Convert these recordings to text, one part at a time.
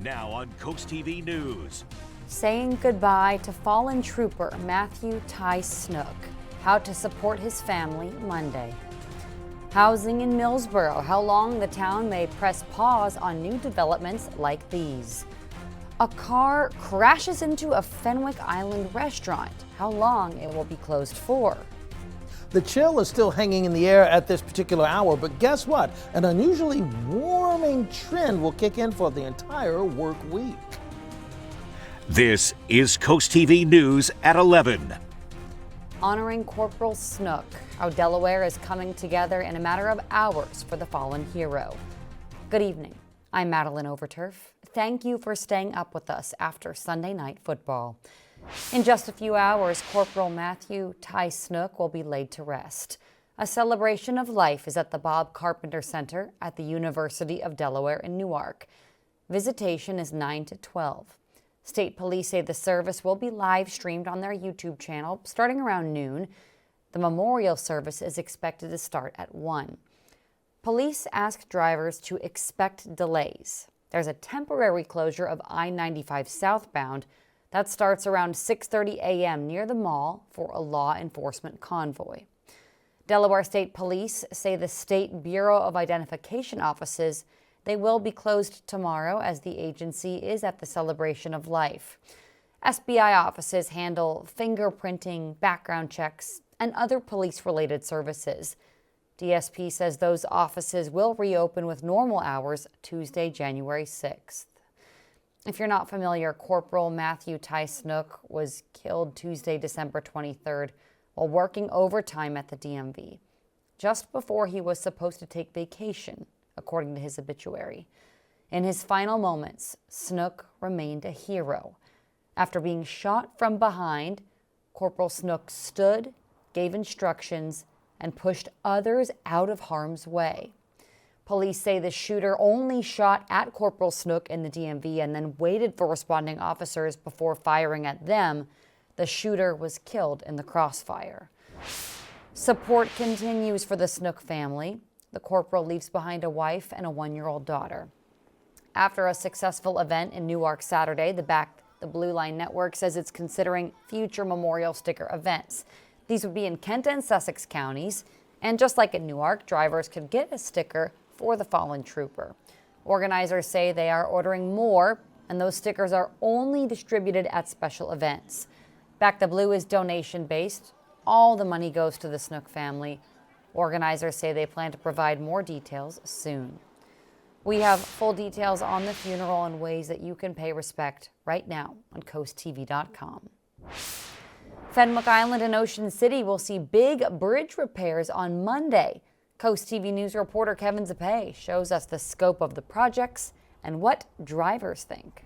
Now on CoastTV News. Saying goodbye to fallen trooper Matthew Ty Snook. How to support his family Monday. Housing in Millsboro. How long the town may press pause on new developments like these. A car crashes into a Fenwick Island restaurant. How long it will be closed for. The chill is still hanging in the air at this particular hour, but guess what? An unusually warming trend will kick in for the entire work week. This is CoastTV News at 11. Honoring Corporal Snook. How Delaware is coming together in a matter of hours for the fallen hero. Good evening. I'm Madeline Overturf. Thank you for staying up with us after Sunday night football. In just a few hours, Corporal Matthew Ty Snook will be laid to rest. A celebration of life is at the Bob Carpenter Center at the University of Delaware in Newark. Visitation is 9 to 12. State police say the service will be live streamed on their YouTube channel starting around noon. The memorial service is expected to start at 1. Police ask drivers to expect delays. There's a temporary closure of I-95 southbound that starts around 6:30 a.m. near the mall for a law enforcement convoy. Delaware State Police say the State Bureau of Identification offices, they will be closed tomorrow as the agency is at the celebration of life. SBI offices handle fingerprinting, background checks, and other police-related services. DSP says those offices will reopen with normal hours Tuesday, January 6th. If you're not familiar, Corporal Matthew Ty Snook was killed Tuesday, December 23rd, while working overtime at the DMV, just before he was supposed to take vacation, according to his obituary. In his final moments, Snook remained a hero. After being shot from behind, Corporal Snook stood, gave instructions, and pushed others out of harm's way. Police say the shooter only shot at Corporal Snook in the DMV and then waited for responding officers before firing at them. The shooter was killed in the crossfire. Support continues for the Snook family. The corporal leaves behind a wife and a 1-year-old daughter. After a successful event in Newark Saturday, the Blue Line Network says it's considering future memorial sticker events. These would be in Kent and Sussex counties, and just like in Newark, drivers could get a sticker for the fallen trooper. Organizers say they are ordering more, and those stickers are only distributed at special events. Back the Blue is donation-based. All the money goes to the Snook family. Organizers say they plan to provide more details soon. We have full details on the funeral and ways that you can pay respect right now on CoastTV.com. Fenwick Island and Ocean City will see big bridge repairs on Monday. Coast TV News reporter Kevin Zappe shows us the scope of the projects and what drivers think.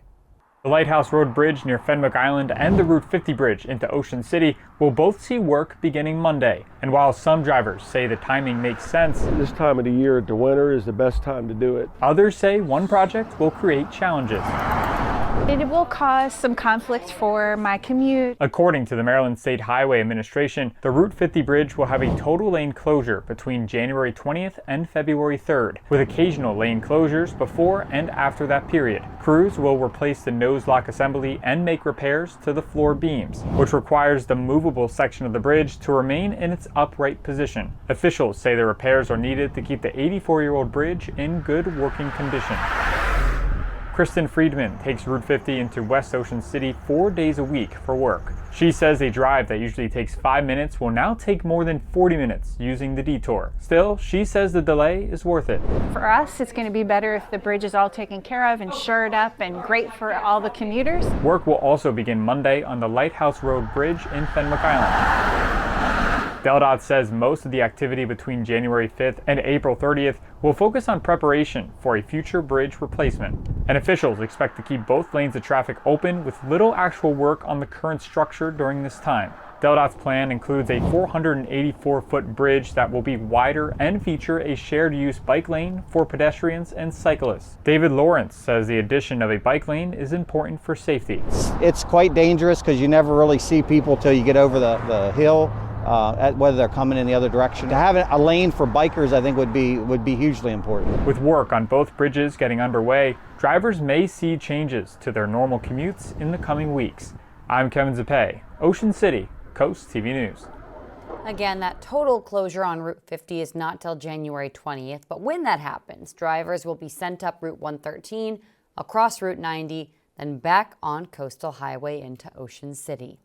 The Lighthouse Road Bridge near Fenwick Island and the Route 50 Bridge into Ocean City will both see work beginning Monday. And while some drivers say the timing makes sense, this time of the year, the winter, is the best time to do it. Others say one project will create challenges. It will cause some conflict for my commute. According to the Maryland State Highway Administration, the Route 50 bridge will have a total lane closure between January 20th and February 3rd, with occasional lane closures before and after that period. Crews will replace the nose lock assembly and make repairs to the floor beams, which requires the movable section of the bridge to remain in its upright position. Officials say the repairs are needed to keep the 84-year-old bridge in good working condition. Kristen Friedman takes Route 50 into West Ocean City 4 days a week for work. She says a drive that usually takes 5 minutes will now take more than 40 minutes using the detour. Still, she says the delay is worth it. For us, it's going to be better if the bridge is all taken care of and shored up and great for all the commuters. Work will also begin Monday on the Lighthouse Road Bridge in Fenwick Island. DelDOT says most of the activity between January 5th and April 30th will focus on preparation for a future bridge replacement. And officials expect to keep both lanes of traffic open with little actual work on the current structure during this time. DelDOT's plan includes a 484-foot bridge that will be wider and feature a shared-use bike lane for pedestrians and cyclists. David Lawrence says the addition of a bike lane is important for safety. It's quite dangerous because you never really see people till you get over the hill. whether they're coming in the other direction. To have a lane for bikers, I think, would be hugely important. With work on both bridges getting underway, drivers may see changes to their normal commutes in the coming weeks. I'm Kevin Zappé, Ocean City, Coast TV News. Again, that total closure on Route 50 is not till January 20th, but when that happens, drivers will be sent up Route 113, across Route 90, then back on Coastal Highway into Ocean City.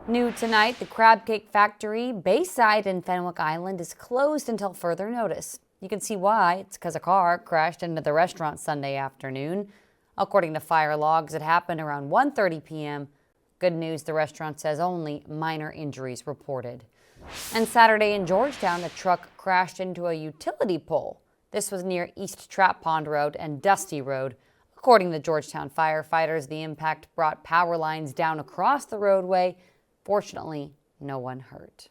New tonight, the crab cake factory, Bayside in Fenwick Island, is closed until further notice. You can see why. It's because a car crashed into the restaurant Sunday afternoon. According to fire logs, it happened around 1:30 p.m. Good news, the restaurant says only minor injuries reported. And Saturday in Georgetown, a truck crashed into a utility pole. This was near East Trap Pond Road and Dusty Road. According to Georgetown firefighters, the impact brought power lines down across the roadway. Fortunately, no one hurt.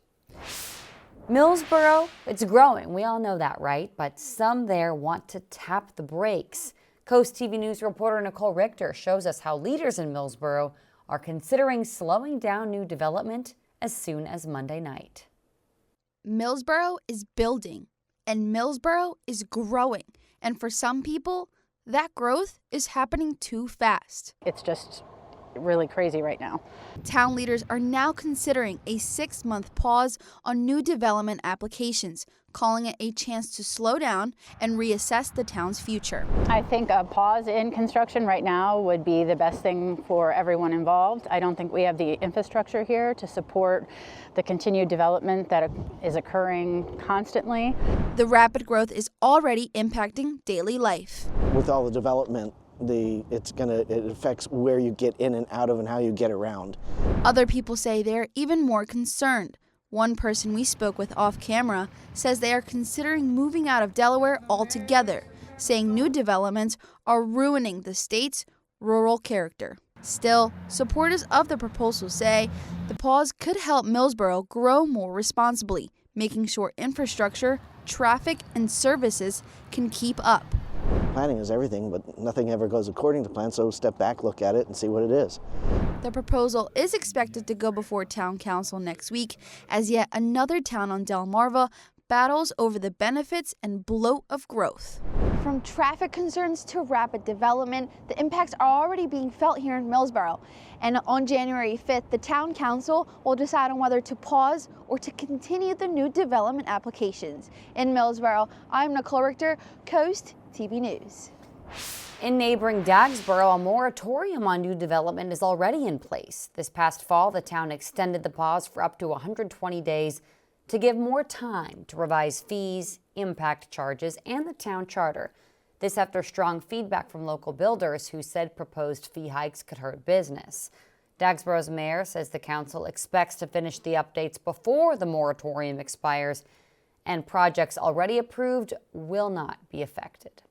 Millsboro, it's growing. We all know that, right? But some there want to tap the brakes. Coast TV News reporter Nicole Richter shows us how leaders in Millsboro are considering slowing down new development as soon as Monday night. Millsboro is building, and Millsboro is growing. And for some people, that growth is happening too fast. It's just really crazy right now. Town leaders are now considering a 6-month pause on new development applications, calling it a chance to slow down and reassess the town's future. I think a pause in construction right now would be the best thing for everyone involved. I don't think we have the infrastructure here to support the continued development that is occurring constantly. The rapid growth is already impacting daily life. With all the development, it affects where you get in and out of and how you get around. Other people say they're even more concerned. One person we spoke with off camera says they are considering moving out of Delaware altogether, saying new developments are ruining the state's rural character. Still, supporters of the proposal say the pause could help Millsboro grow more responsibly, making sure infrastructure, traffic, and services can keep up. Planning is everything, but nothing ever goes according to plan, so step back, look at it, and see what it is. The proposal is expected to go before Town Council next week, as yet another town on Delmarva battles over the benefits and bloat of growth. From traffic concerns to rapid development, the impacts are already being felt here in Millsboro. And on January 5th, the Town Council will decide on whether to pause or to continue the new development applications. In Millsboro, I'm Nicole Richter, Coast TV News. In neighboring Dagsboro, a moratorium on new development is already in place. This past fall, the town extended the pause for up to 120 days to give more time to revise fees, impact charges, and the town charter. This after strong feedback from local builders who said proposed fee hikes could hurt business. Dagsboro's mayor says the council expects to finish the updates before the moratorium expires, and projects already approved will not be affected.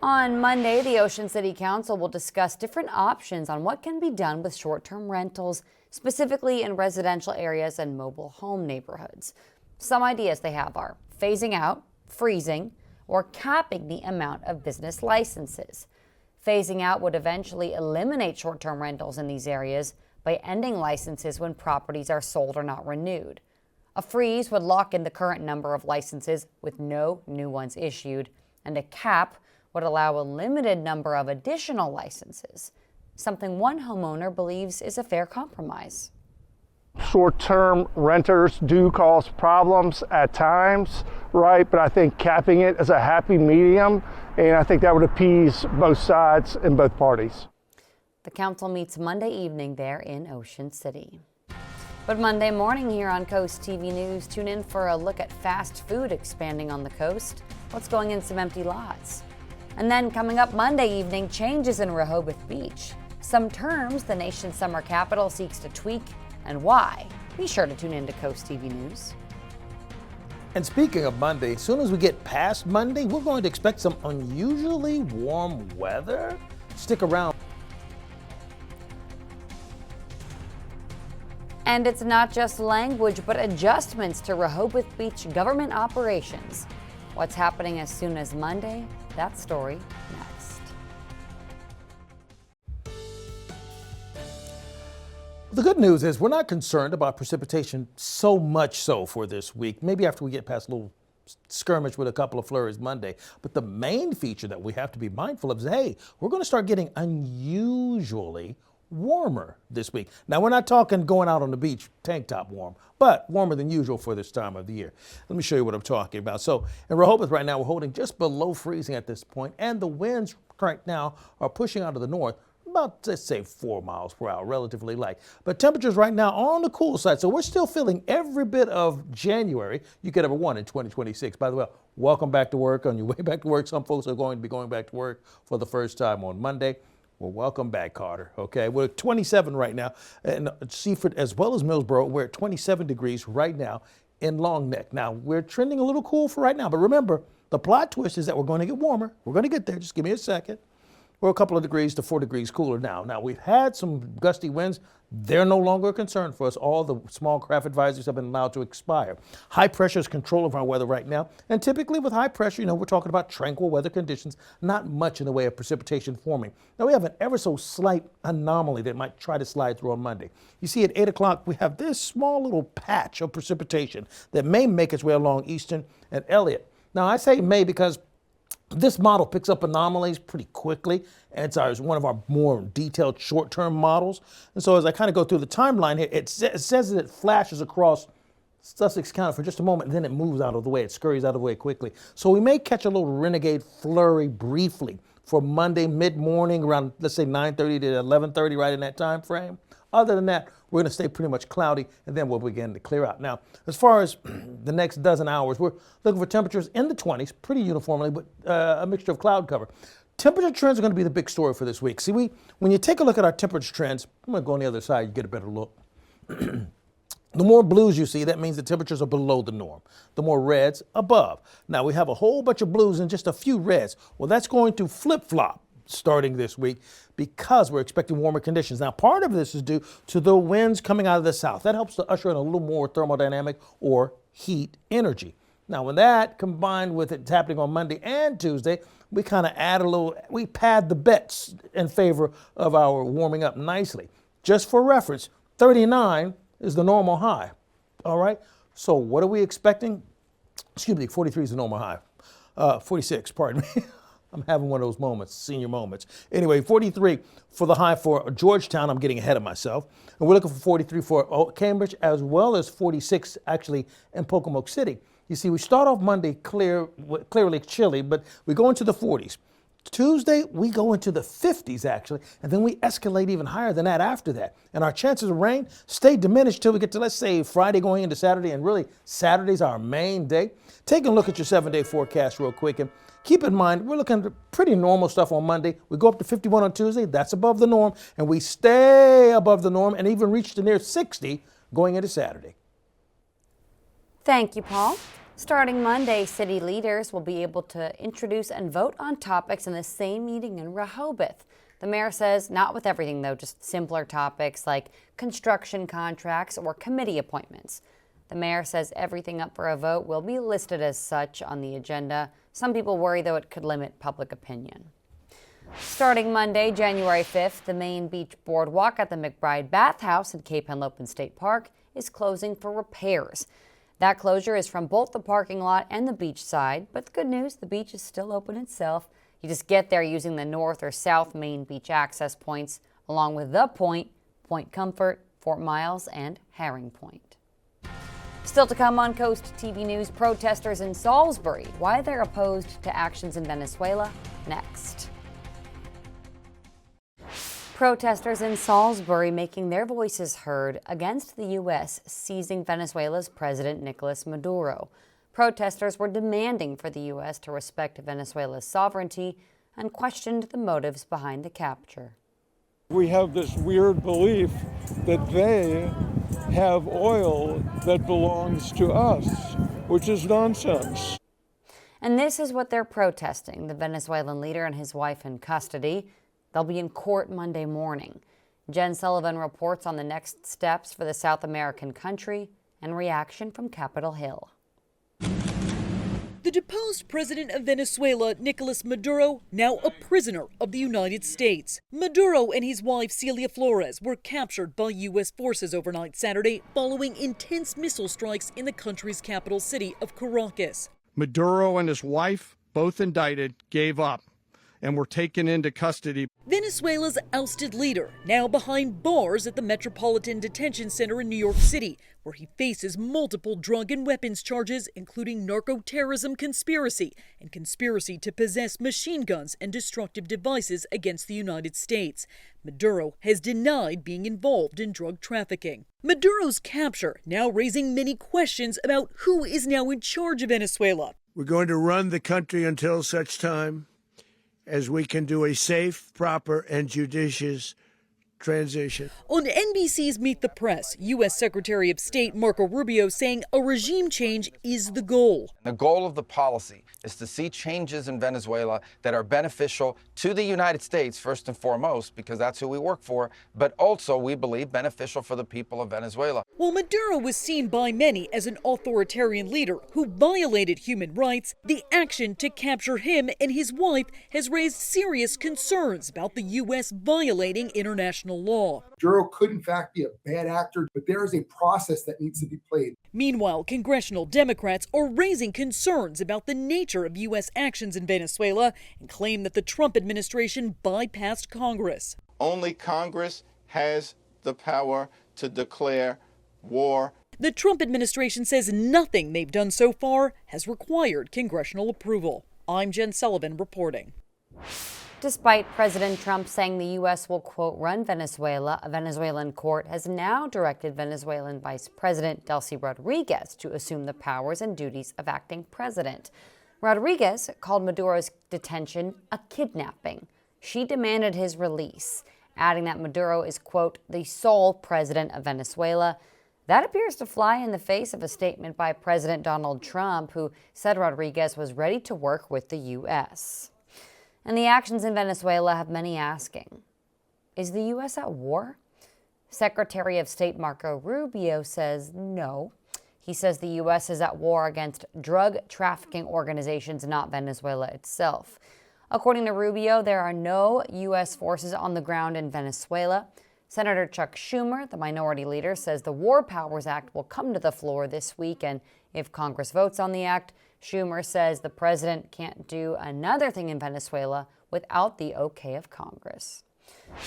On Monday, the Ocean City Council will discuss different options on what can be done with short-term rentals, specifically in residential areas and mobile home neighborhoods. Some ideas they have are phasing out, freezing, or capping the amount of business licenses. Phasing out would eventually eliminate short-term rentals in these areas by ending licenses when properties are sold or not renewed. A freeze would lock in the current number of licenses with no new ones issued, and a cap would allow a limited number of additional licenses, something one homeowner believes is a fair compromise. Short-term renters do cause problems at times, right? But I think capping it is a happy medium, and I think that would appease both sides and both parties. The council meets Monday evening there in Ocean City. But Monday morning here on Coast TV News, tune in for a look at fast food expanding on the coast, what's going in some empty lots. And then coming up Monday evening, changes in Rehoboth Beach. Some terms the nation's summer capital seeks to tweak and why. Be sure to tune in to Coast TV News. And speaking of Monday, as soon as we get past Monday, we're going to expect some unusually warm weather. Stick around. And it's not just language, but adjustments to Rehoboth Beach government operations. What's happening as soon as Monday? That story next. The good news is we're not concerned about precipitation so much so for this week. Maybe after we get past a little skirmish with a couple of flurries Monday. But the main feature that we have to be mindful of is, hey, we're going to start getting unusually warmer this week. Now, we're not talking going out on the beach tank top warm, but warmer than usual for this time of the year. Let me show you what I'm talking about. So in Rehoboth right now, we're holding just below freezing at this point, and the winds right now are pushing out of the north about, let's say, 4 miles per hour, relatively light. But temperatures right now are on the cool side, so we're still feeling every bit of January you could ever want in 2026. By the way, welcome back to work. On your way back to work, some folks are going to be going back to work for the first time on Monday. Well, welcome back, Carter. Okay, we're at 27 right now in Seaford as well as Millsboro. We're at 27 degrees right now in Long Neck. Now, we're trending a little cool for right now, but remember, the plot twist is that we're going to get warmer. We're going to get there. Just give me a second. We're a couple of degrees to 4 degrees cooler now. Now, we've had some gusty winds. They're no longer a concern for us. All the small craft advisories have been allowed to expire. High pressure is control of our weather right now. And typically with high pressure, we're talking about tranquil weather conditions, not much in the way of precipitation forming. Now, we have an ever so slight anomaly that might try to slide through on Monday. You see, at 8 o'clock, we have this small little patch of precipitation that may make its way along Eastern and Elliott. Now, I say may because this model picks up anomalies pretty quickly, and it's one of our more detailed short-term models. And so as I kind of go through the timeline here, it says that it flashes across Sussex County for just a moment, and then it moves out of the way. It scurries out of the way quickly. So we may catch a little renegade flurry briefly for Monday mid-morning around, let's say, 9:30 to 11:30, right in that time frame. Other than that, we're going to stay pretty much cloudy, and then we'll begin to clear out. Now, as far as the next dozen hours, we're looking for temperatures in the 20s, pretty uniformly, but a mixture of cloud cover. Temperature trends are going to be the big story for this week. See, when you take a look at our temperature trends, I'm going to go on the other side, you get a better look. The more blues you see, that means the temperatures are below the norm. The more reds, above. Now, we have a whole bunch of blues and just a few reds. Well, that's going to flip-flop starting this week because we're expecting warmer conditions. Now, part of this is due to the winds coming out of the south. That helps to usher in a little more thermodynamic or heat energy. Now, when that combined with it happening on Monday and Tuesday, we kind of add we pad the bets in favor of our warming up nicely. Just for reference, 39 is the normal high. All right. So what are we expecting? Excuse me, 43 is the normal high. 46, pardon me. I'm having one of those moments, senior moments. Anyway, 43 for the high for Georgetown. I'm getting ahead of myself. And we're looking for 43 for Cambridge, as well as 46 actually in Pocomoke City. You see, we start off Monday clearly chilly, but we go into the 40s. Tuesday, we go into the 50s, actually, and then we escalate even higher than that after that. And our chances of rain stay diminished till we get to, let's say, Friday going into Saturday, and really Saturday's our main day. Take a look at your 7-day forecast real quick, and keep in mind, we're looking at pretty normal stuff on Monday. We go up to 51 on Tuesday. That's above the norm, and we stay above the norm and even reach to near 60 going into Saturday. Thank you, Paul. Starting Monday, city leaders will be able to introduce and vote on topics in the same meeting in Rehoboth. The mayor says not with everything, though, just simpler topics like construction contracts or committee appointments. The mayor says everything up for a vote will be listed as such on the agenda. Some people worry, though, it could limit public opinion. Starting Monday, January 5th, the main beach boardwalk at the McBride Bathhouse in Cape Henlopen State Park is closing for repairs. That closure is from both the parking lot and the beach side, but the good news, the beach is still open itself. You just get there using the north or south main beach access points, along with The Point, Point Comfort, Fort Miles, and Herring Point. Still to come on Coast TV News, protesters in Salisbury, why they're opposed to actions in Venezuela, next. Protesters in Salisbury making their voices heard against the U.S. seizing Venezuela's President Nicolas Maduro. Protesters were demanding for the U.S. to respect Venezuela's sovereignty and questioned the motives behind the capture. We have this weird belief that they have oil that belongs to us, which is nonsense. And this is what they're protesting, the Venezuelan leader and his wife in custody. They'll be in court Monday morning. Jen Sullivan reports on the next steps for the South American country and reaction from Capitol Hill. The deposed president of Venezuela, Nicolas Maduro, now a prisoner of the United States. Maduro and his wife, Celia Flores, were captured by U.S. forces overnight Saturday following intense missile strikes in the country's capital city of Caracas. Maduro and his wife, both indicted, gave up and were taken into custody. Venezuela's ousted leader, now behind bars at the Metropolitan Detention Center in New York City, where he faces multiple drug and weapons charges, including narco-terrorism conspiracy and conspiracy to possess machine guns and destructive devices against the United States. Maduro has denied being involved in drug trafficking. Maduro's capture now raising many questions about who is now in charge of Venezuela. We're going to run the country until such time as we can do a safe, proper, and judicious transition. On NBC's Meet the Press, U.S. Secretary of State Marco Rubio saying a regime change is the goal. The goal of the policy is to see changes in Venezuela that are beneficial to the United States, first and foremost, because that's who we work for, but also, we believe, beneficial for the people of Venezuela. While Maduro was seen by many as an authoritarian leader who violated human rights, the action to capture him and his wife has raised serious concerns about the U.S. violating international law. Maduro could in fact be a bad actor, but there is a process that needs to be played. Meanwhile, congressional Democrats are raising concerns about the nature of U.S. actions in Venezuela and claim that the Trump administration bypassed Congress. Only Congress has the power to declare war. The Trump administration says nothing they've done so far has required congressional approval. I'm Jen Sullivan reporting. Despite President Trump saying the U.S. will, quote, run Venezuela, a Venezuelan court has now directed Venezuelan Vice President Delcy Rodriguez to assume the powers and duties of acting president. Rodriguez called Maduro's detention a kidnapping. She demanded his release, adding that Maduro is, quote, the sole president of Venezuela. That appears to fly in the face of a statement by President Donald Trump, who said Rodriguez was ready to work with the U.S. And the actions in Venezuela have many asking, is the U.S. at war? Secretary of State Marco Rubio says no. He says the U.S. is at war against drug trafficking organizations, not Venezuela itself. According to Rubio, there are no U.S. forces on the ground in Venezuela. Senator Chuck Schumer, the minority leader, says the War Powers Act will come to the floor this week, and if Congress votes on the act, Schumer says the president can't do another thing in Venezuela without the okay of Congress.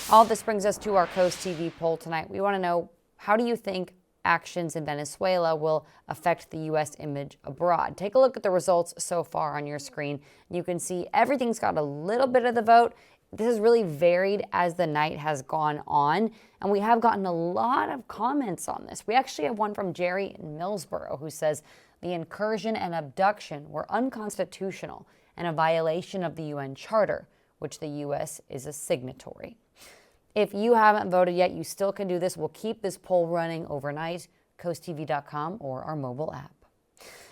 All this brings us to our CoastTV poll tonight. We want to know, how do you think actions in Venezuela will affect the U.S. image abroad? Take a look at the results so far on your screen. You can see everything's got a little bit of the vote. This has really varied as the night has gone on, and we have gotten a lot of comments on this. We actually have one from Jerry in Millsboro who says the incursion and abduction were unconstitutional and a violation of the UN Charter, which the U.S. is a signatory. If you haven't voted yet, you still can do this. We'll keep this poll running overnight, coasttv.com or our mobile app.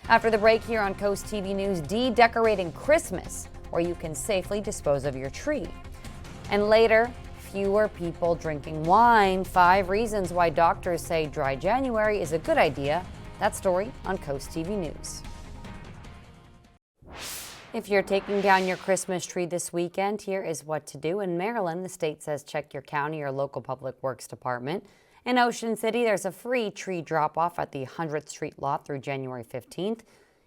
After the break here on Coast TV News, de-decorating Christmas, where you can safely dispose of your tree. And later, fewer people drinking wine. 5 reasons why doctors say dry January is a good idea. That story on Coast TV News. If you're taking down your Christmas tree this weekend, here is what to do. In Maryland, the state says check your county or local public works department. In Ocean City, there's a free tree drop-off at the 100th Street lot through January 15th.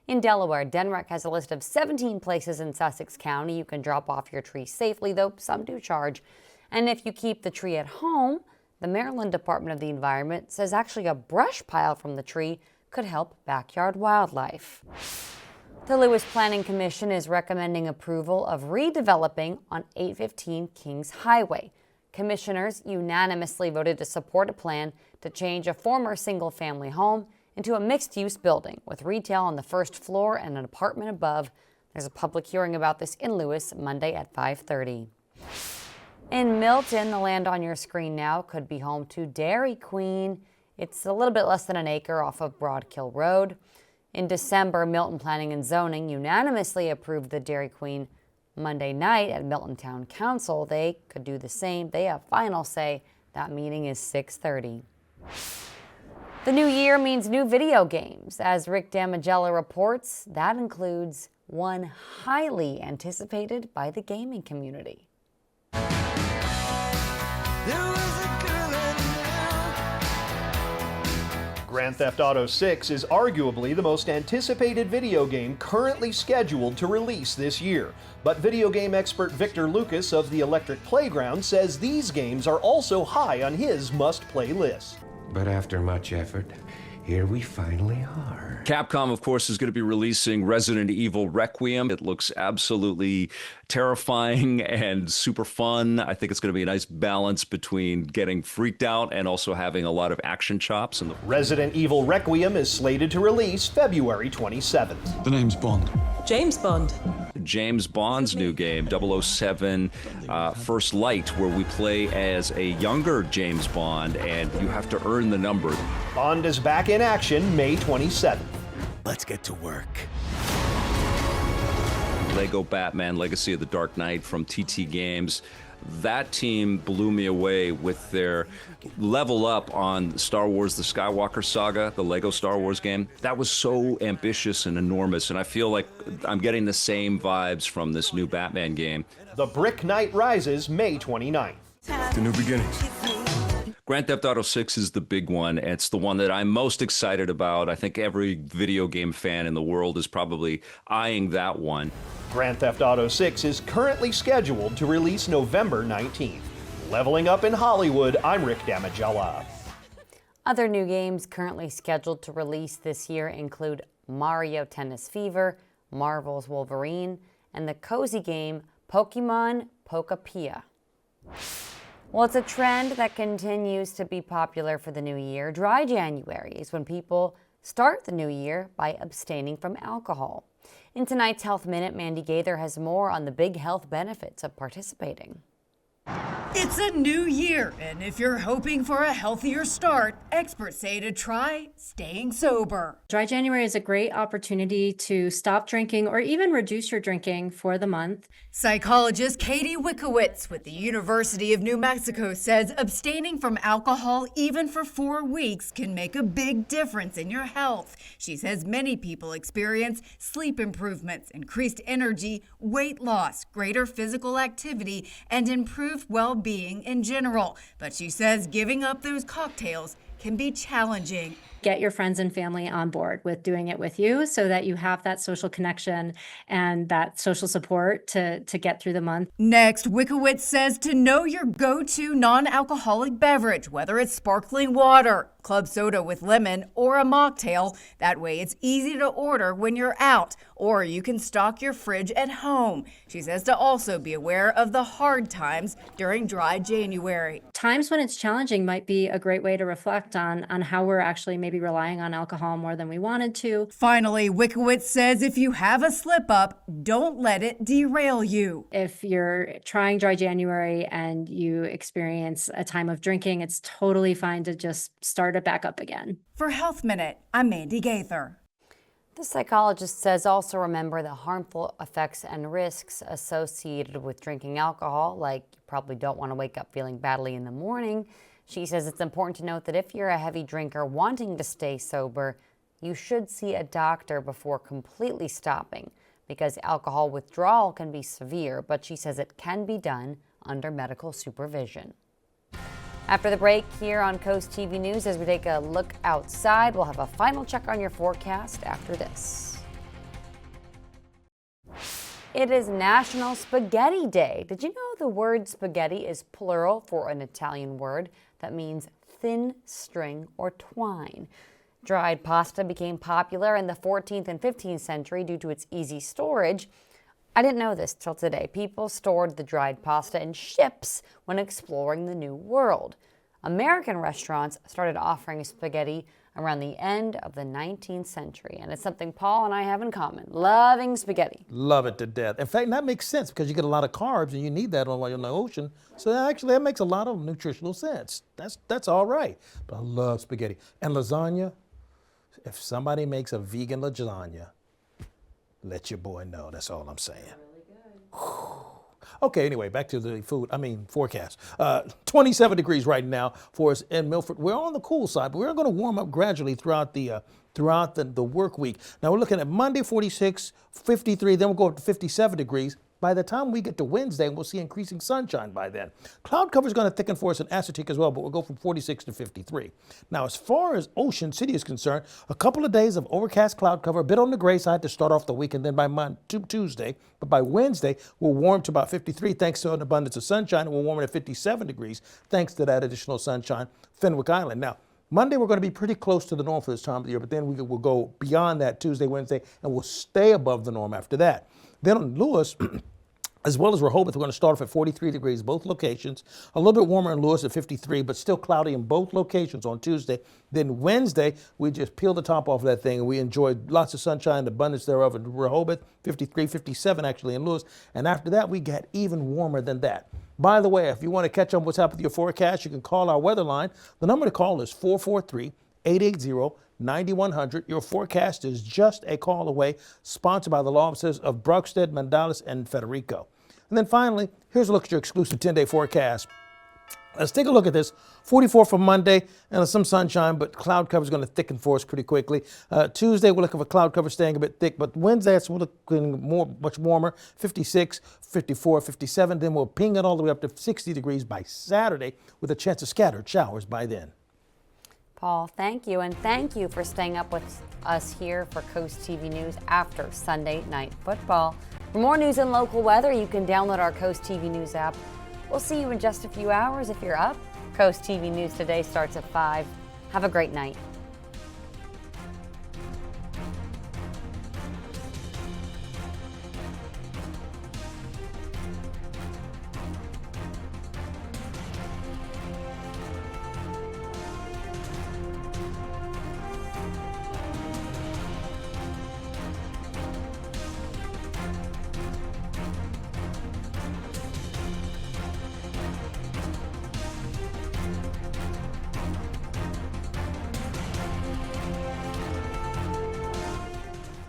In Delaware, DNREC has a list of 17 places in Sussex County you can drop off your tree safely, though some do charge. And if you keep the tree at home, the Maryland Department of the Environment says actually a brush pile from the tree could help backyard wildlife. The Lewis Planning Commission is recommending approval of redeveloping on 815 Kings Highway. Commissioners unanimously voted to support a plan to change a former single-family home into a mixed-use building with retail on the first floor and an apartment above. There's a public hearing about this in Lewis Monday at 5:30. In Milton, the land on your screen now could be home to Dairy Queen. It's a little bit less than an acre off of Broadkill Road. In December, Milton Planning and Zoning unanimously approved the Dairy Queen. Monday night at Milton Town Council, they could do the same. They have final say. That meeting is 6:30. The new year means new video games. As Rick Damigella reports, that includes one highly anticipated by the gaming community. Grand Theft Auto 6 is arguably the most anticipated video game currently scheduled to release this year. But video game expert Victor Lucas of the Electric Playground says these games are also high on his must-play list. But after much effort, here we finally are. Capcom, of course, is going to be releasing Resident Evil Requiem. It looks absolutely terrifying and super fun. I think it's going to be a nice balance between getting freaked out and also having a lot of action chops. And Resident Evil Requiem is slated to release February 27th. The name's Bond. James Bond. James Bond's new game, 007 First Light, where we play as a younger James Bond, and you have to earn the number. Bond is back in action May 27th. Let's get to work. Lego Batman Legacy of the Dark Knight from TT Games. That team blew me away with their level up on Star Wars The Skywalker Saga, the Lego Star Wars game. That was so ambitious and enormous, and I feel like I'm getting the same vibes from this new Batman game. The Brick Knight Rises May 29th. The new beginnings. Grand Theft Auto 6 is the big one. It's the one that I'm most excited about. I think every video game fan in the world is probably eyeing that one. Grand Theft Auto 6 is currently scheduled to release November 19th. Leveling up in Hollywood, I'm Rick Damigella. Other new games currently scheduled to release this year include Mario Tennis Fever, Marvel's Wolverine, and the cozy game Pokemon Pokapia. Well, it's a trend that continues to be popular for the new year. Dry January is when people start the new year by abstaining from alcohol. In tonight's Health Minute, Mandy Gaither has more on the big health benefits of participating. It's a new year, and if you're hoping for a healthier start, experts say to try staying sober. Dry January is a great opportunity to stop drinking or even reduce your drinking for the month. Psychologist Katie Wickowitz with the University of New Mexico says abstaining from alcohol even for 4 weeks can make a big difference in your health. She says many people experience sleep improvements, increased energy, weight loss, greater physical activity, and improved well-being in general. But she says giving up those cocktails can be challenging. Get your friends and family on board with doing it with you so that you have that social connection and that social support to get through the month. Next, Wickowitz says to know your go-to non-alcoholic beverage, whether it's sparkling water, club soda with lemon, or a mocktail. That way it's easy to order when you're out, or you can stock your fridge at home. She says to also be aware of the hard times during Dry January. Times when it's challenging might be a great way to reflect on how we're actually maybe relying on alcohol more than we wanted to. Finally, Wickowitz says if you have a slip up, don't let it derail you. If you're trying Dry January and you experience a time of drinking, it's totally fine to just start it back up again. For Health Minute, I'm Mandy Gaither. The psychologist says also remember the harmful effects and risks associated with drinking alcohol, like you probably don't want to wake up feeling badly in the morning. She says it's important to note that if you're a heavy drinker wanting to stay sober, you should see a doctor before completely stopping because alcohol withdrawal can be severe, but she says it can be done under medical supervision. After the break here on Coast TV News, as we take a look outside, we'll have a final check on your forecast after this. It is National Spaghetti Day. Did you know the word spaghetti is plural for an Italian word that means thin string or twine? Dried pasta became popular in the 14th and 15th century due to its easy storage. I didn't know this till today. People stored the dried pasta in ships when exploring the New World. American restaurants started offering spaghetti around the end of the 19th century, and it's something Paul and I have in common, loving spaghetti. Love it to death. In fact, that makes sense because you get a lot of carbs and you need that while you're in the ocean. So actually, that makes a lot of nutritional sense. That's all right. But I love spaghetti. And lasagna, if somebody makes a vegan lasagna, let your boy know. That's all I'm saying. Really good. Okay, anyway, back to the forecast. 27 degrees right now for us in Milford. We're on the cool side, but we're going to warm up gradually throughout the work week. Now we're looking at Monday 46, 53, then we'll go up to 57 degrees. By the time we get to Wednesday, we'll see increasing sunshine by then. Cloud cover is going to thicken for us in Assateague as well, but we'll go from 46 to 53. Now, as far as Ocean City is concerned, a couple of days of overcast cloud cover, a bit on the gray side to start off the week, and then by Tuesday. But by Wednesday, we'll warm to about 53 thanks to an abundance of sunshine, and we'll warm at 57 degrees thanks to that additional sunshine, Fenwick Island. Now, Monday, we're going to be pretty close to the norm for this time of the year, but then we will go beyond that Tuesday, Wednesday, and we'll stay above the norm after that. Then on Lewis, as well as Rehoboth, we're going to start off at 43 degrees, both locations. A little bit warmer in Lewis at 53, but still cloudy in both locations on Tuesday. Then Wednesday, we just peel the top off of that thing, and we enjoyed lots of sunshine, abundance thereof in Rehoboth, 53, 57 actually in Lewis. And after that, we get even warmer than that. By the way, if you want to catch up what's happening with your forecast, you can call our weather line. The number to call is 443-880-9100. Your forecast is just a call away, sponsored by the law offices of Brugstead, Mandalis, and Federico. And then finally, here's a look at your exclusive 10-day forecast. Let's take a look at this. 44 for Monday, and some sunshine, but cloud cover is going to thicken for us pretty quickly. Tuesday, we're looking for cloud cover staying a bit thick, but Wednesday, it's looking much warmer, 56, 54, 57. Then we'll ping it all the way up to 60 degrees by Saturday with a chance of scattered showers by then. Paul, thank you, and thank you for staying up with us here for Coast TV News after Sunday Night Football. For more news and local weather, you can download our Coast TV News app. We'll see you in just a few hours if you're up. Coast TV News today starts at 5. Have a great night.